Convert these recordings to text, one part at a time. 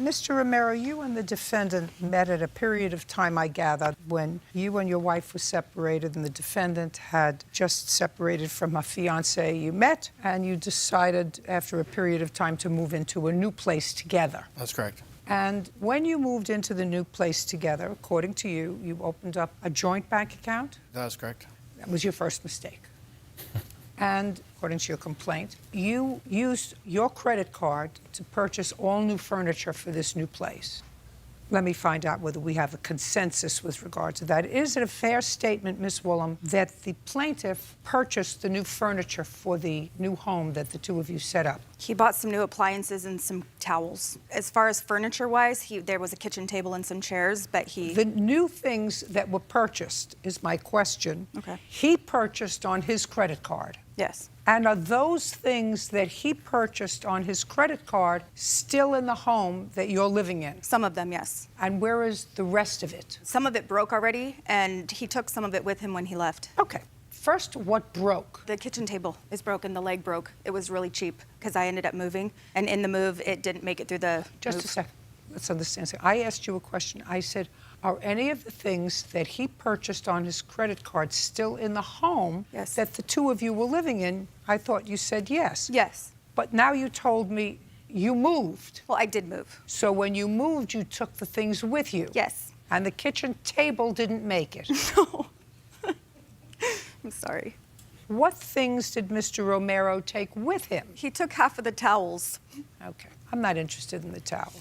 Mr. Romero, you and the defendant met at a period of time, I gather, when you and your wife were separated and the defendant had just separated from a fiancé. You met and you decided after a period of time to move into a new place together. That's correct. And when you moved into the new place together, according to you, you opened up a joint bank account? That's correct. That was your first mistake. And according to your complaint, you used your credit card to purchase all new furniture for this new place. Let me find out whether we have a consensus with regard to that. Is it a fair statement, Ms. Woolham, that the plaintiff purchased the new furniture for the new home that the two of you set up? He bought some new appliances and some towels. As far as furniture-wise, there was a kitchen table and some chairs, but The new things that were purchased is my question. Okay. He purchased on his credit card. Yes. And are those things that he purchased on his credit card still in the home that you're living in? Some of them, yes. And where is the rest of it? Some of it broke already, and he took some of it with him when he left. Okay. First, what broke? The kitchen table is broken. The leg broke. It was really cheap because I ended up moving, and in the move, it didn't make it through the Just move. a second. Let's understand something. I asked you a question. I said, are any of the things that he purchased on his credit card still in the home Yes. that the two of you were living in? I thought you said yes. Yes. But now you told me you moved. Well, I did move. So when you moved, you took the things with you. Yes. And the kitchen table didn't make it. No. I'm sorry. What things did Mr. Romero take with him? He took half of the towels. Okay. I'm not interested in the towel.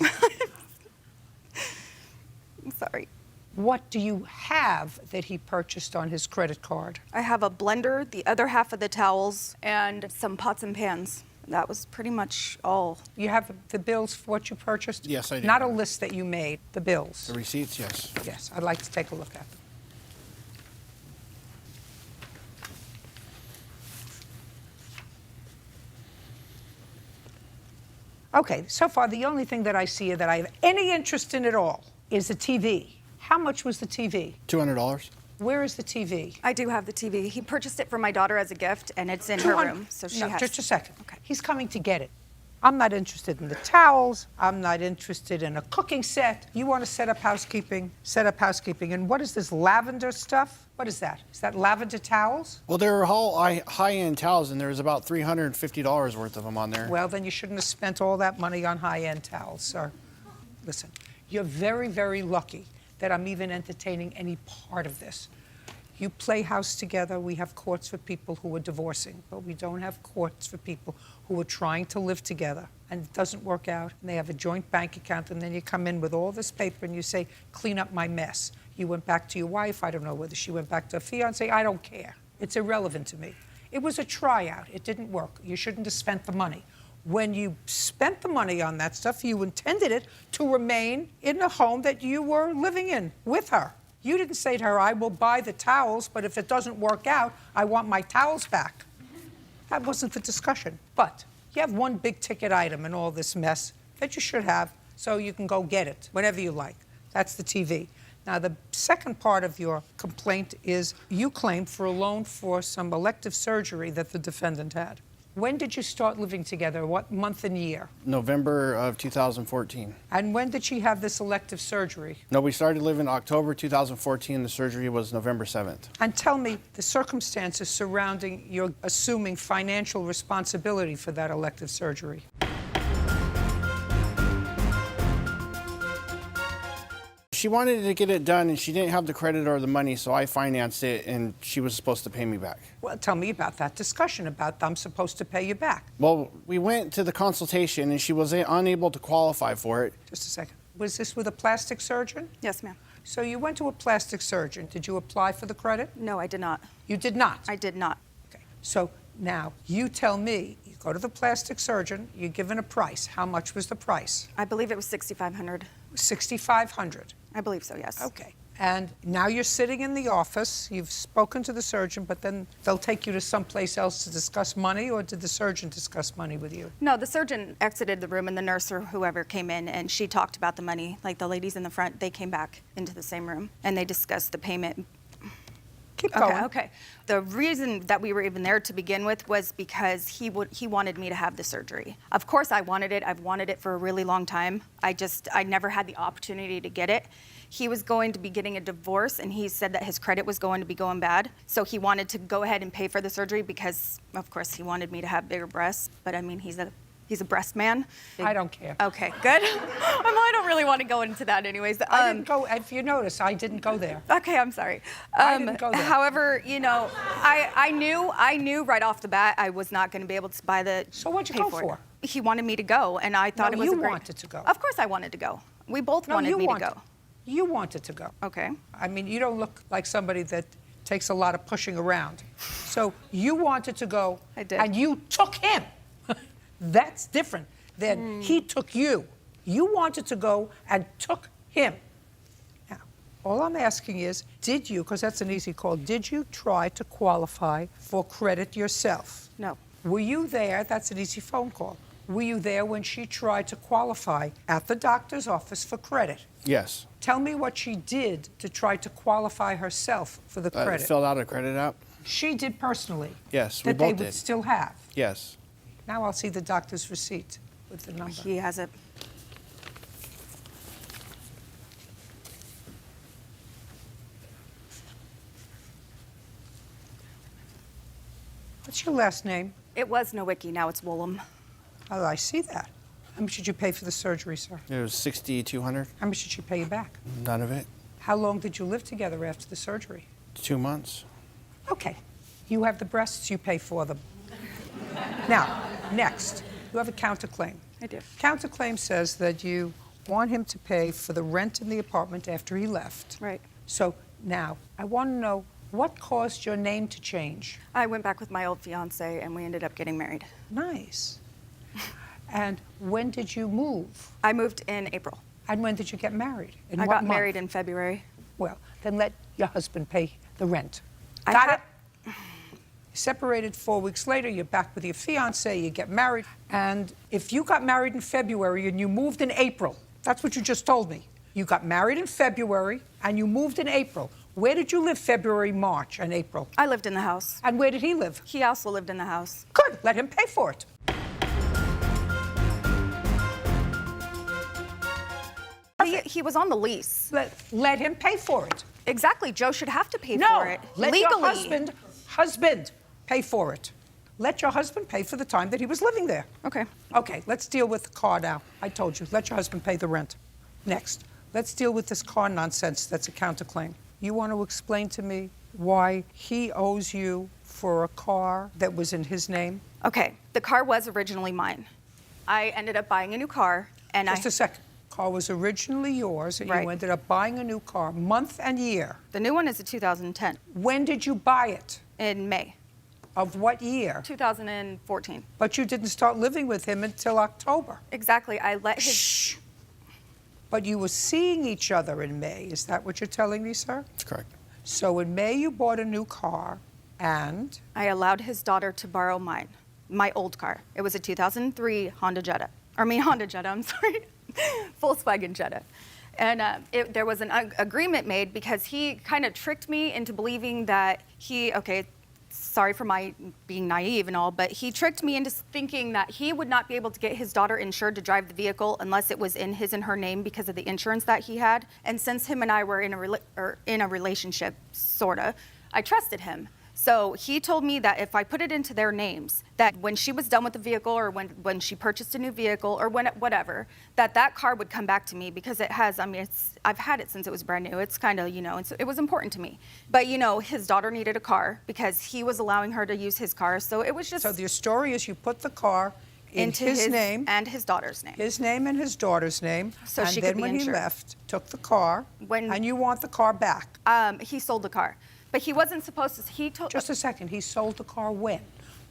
I'm sorry. What do you have that he purchased on his credit card? I have a blender, the other half of the towels, and some pots and pans. That was pretty much all. You have the bills for what you purchased? Yes, I do. Not a list that you made, the bills. The receipts, yes. Yes, I'd like to take a look at them. Okay, so far the only thing that I see that I have any interest in at all is the TV. How much was the TV? $200. Where is the TV? I do have the TV. He purchased it for my daughter as a gift, and it's in her room, so she has. Just a second. Okay. He's coming to get it. I'm not interested in the towels. I'm not interested in a cooking set. You want to set up housekeeping? Set up housekeeping. And what is this lavender stuff? What is that? Is that lavender towels? Well, they're all high-end towels, and there's about $350 worth of them on there. Well, then you shouldn't have spent all that money on high-end towels, sir. Listen, you're very, very lucky that I'm even entertaining any part of this. You play house together. We have courts for people who are divorcing, but we don't have courts for people who are trying to live together and it doesn't work out, and they have a joint bank account, and then you come in with all this paper and you say, clean up my mess. You went back to your wife. I don't know whether she went back to a fiancé. I don't care. It's irrelevant to me. It was a tryout. It didn't work. You shouldn't have spent the money. When you spent the money on that stuff, you intended it to remain in the home that you were living in with her. You didn't say to her, I will buy the towels, but if it doesn't work out, I want my towels back. That wasn't the discussion. But you have one big ticket item in all this mess that you should have, so you can go get it whenever you like. That's the TV. Now, the second part of your complaint is you claim for a loan for some elective surgery that the defendant had. When did you start living together? What month and year? November of 2014. And when did she have this elective surgery? No, we started living October 2014. The surgery was November 7th. And tell me the circumstances surrounding your assuming financial responsibility for that elective surgery. She wanted to get it done, and she didn't have the credit or the money, so I financed it, and she was supposed to pay me back. Well, tell me about that discussion about I'm supposed to pay you back. Well, we went to the consultation, and she was unable to qualify for it. Just a second. Was this with a plastic surgeon? Yes, ma'am. So you went to a plastic surgeon. Did you apply for the credit? No, I did not. You did not? I did not. Okay. So now you tell me, you go to the plastic surgeon, you're given a price. How much was the price? I believe it was $6,500. $6,500. I believe so, yes. Okay. And now you're sitting in the office, you've spoken to the surgeon, but then they'll take you to someplace else to discuss money, or did the surgeon discuss money with you? No, the surgeon exited the room, and the nurse or whoever came in, and she talked about the money. Like the ladies in the front, they came back into the same room, and they discussed the payment. Keep going. Okay. The reason that we were even there to begin with was because he wanted me to have the surgery. Of course I wanted it. I've wanted it for a really long time. I never had the opportunity to get it. He was going to be getting a divorce, and he said that his credit was going to be going bad. So he wanted to go ahead and pay for the surgery because, of course, he wanted me to have bigger breasts. But I mean, he's a breast man. I don't care. Okay, good. I don't really want to go into that anyways. I didn't go, if you notice, I didn't go there. Okay, I'm sorry. I didn't go there. However, I knew right off the bat I was not going to be able to buy the. So what'd you pay go for? He wanted me to go, and I thought No, it was you a great. wanted to go. Of course, I wanted to go. We both No, wanted you me wanted, to go. You wanted to go. Okay. I mean, you don't look like somebody that takes a lot of pushing around. So you wanted to go. I did. And you took him. That's different than he took you. You wanted to go and took him. Now, all I'm asking is, did you, because that's an easy call, did you try to qualify for credit yourself? No. Were you there? That's an easy phone call. Were you there when she tried to qualify at the doctor's office for credit? Yes. Tell me what she did to try to qualify herself for the I credit. filled out a credit app. She did personally. Yes, we that they both would did. still have. Yes. Now I'll see the doctor's receipt with the number. He has it. What's your last name? It was Nowicki. Now it's Woolham. Oh, I see that. How much did you pay for the surgery, sir? It was $6,200. How much did she pay you back? None of it. How long did you live together after the surgery? 2 months. Okay. You have the breasts, you pay for them. Now, next, you have a counterclaim. I do. Counterclaim says that you want him to pay for the rent in the apartment after he left. Right. So now, I want to know what caused your name to change? I went back with my old fiance, and we ended up getting married. Nice. And when did you move? I moved in April. And when did you get married? In I what got month? married in February. Well, then let your husband pay the rent. I Got ha- it? Separated 4 weeks later, you're back with your fiance, you get married. And if you got married in February and you moved in April, that's what you just told me. You got married in February and you moved in April. Where did you live February, March, and April? I lived in the house. And where did he live? He also lived in the house. Good, let him pay for it. He was on the lease. Let him pay for it. Exactly. Joe should have to pay No, for it. let legally. your husband pay for it. Let your husband pay for the time that he was living there. Okay. Okay, let's deal with the car now. I told you, let your husband pay the rent. Next, let's deal with this car nonsense that's a counterclaim. You want to explain to me why he owes you for a car that was in his name? Okay. The car was originally mine. I ended up buying a new car, and Just a second. Car was originally yours, and Right. you ended up buying a new car, month and year. the new one is a 2010 When did you buy it? in May Of what year? 2014. But you didn't start living with him until October. Exactly. I let his. Shh. But you were seeing each other in May. Is that what you're telling me, sir? That's correct. So in May, you bought a new car, and I allowed his daughter to borrow mine, my old car. It was a 2003 Honda Jetta. Honda Jetta, I'm sorry. Volkswagen Jetta. And there was an agreement made because he kind of tricked me into believing that sorry for my being naive and all, but he tricked me into thinking that he would not be able to get his daughter insured to drive the vehicle unless it was in his and her name because of the insurance that he had. And since him and I were in a relationship, sorta, I trusted him. So he told me that if I put it into their names, that when she was done with the vehicle or when she purchased a new vehicle or whatever, that car would come back to me because it has, I've had it since it was brand new. It's kind of, it was important to me. But, his daughter needed a car because he was allowing her to use his car. So it was just. so the story is you put the car into his name. And his daughter's name. His name and his daughter's name. So and she then could be when insured. he left, took the car, and you want the car back. He sold the car. But he wasn't supposed to. He told. Just a second. He sold the car when?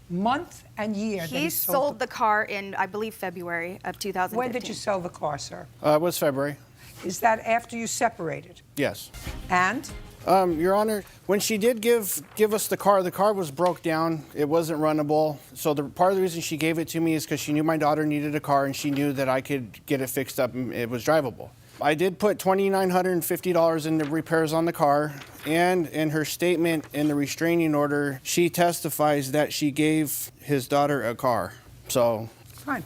Month and year that He sold the car in, I believe, February of 2015. When did you sell the car, sir? It was February. Is that after you separated? Yes. And? Your Honor, when she did give us the car was broke down. It wasn't runnable. So part of the reason she gave it to me is because she knew my daughter needed a car and she knew that I could get it fixed up and it was drivable. I did put $2,950 into repairs on the car, and in her statement in the restraining order, she testifies that she gave his daughter a car. So, Fine.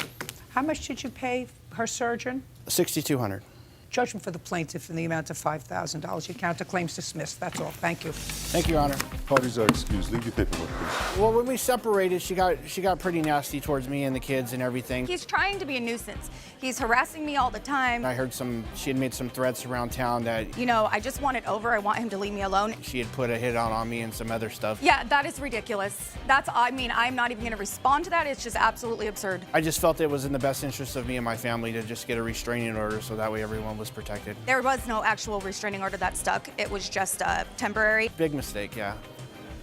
How much did you pay her surgeon? $6,200. Judgment for the plaintiff in the amount of $5,000. Your counterclaim's dismissed. That's all. Thank you. Thank you, Your Honor. Parties are excused. Leave your paperwork, please. Well, when we separated, she got pretty nasty towards me and the kids and everything. He's trying to be a nuisance. He's harassing me all the time. I heard she had made some threats around town that You know, I just want it over. I want him to leave me alone. she had put a hit out on me and some other stuff. Yeah, that is ridiculous. I'm not even going to respond to that. It's just absolutely absurd. I just felt it was in the best interest of me and my family to just get a restraining order so that way everyone was protected. There was no actual restraining order that stuck. It was just temporary. Big mistake, yeah.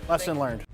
Lesson learned.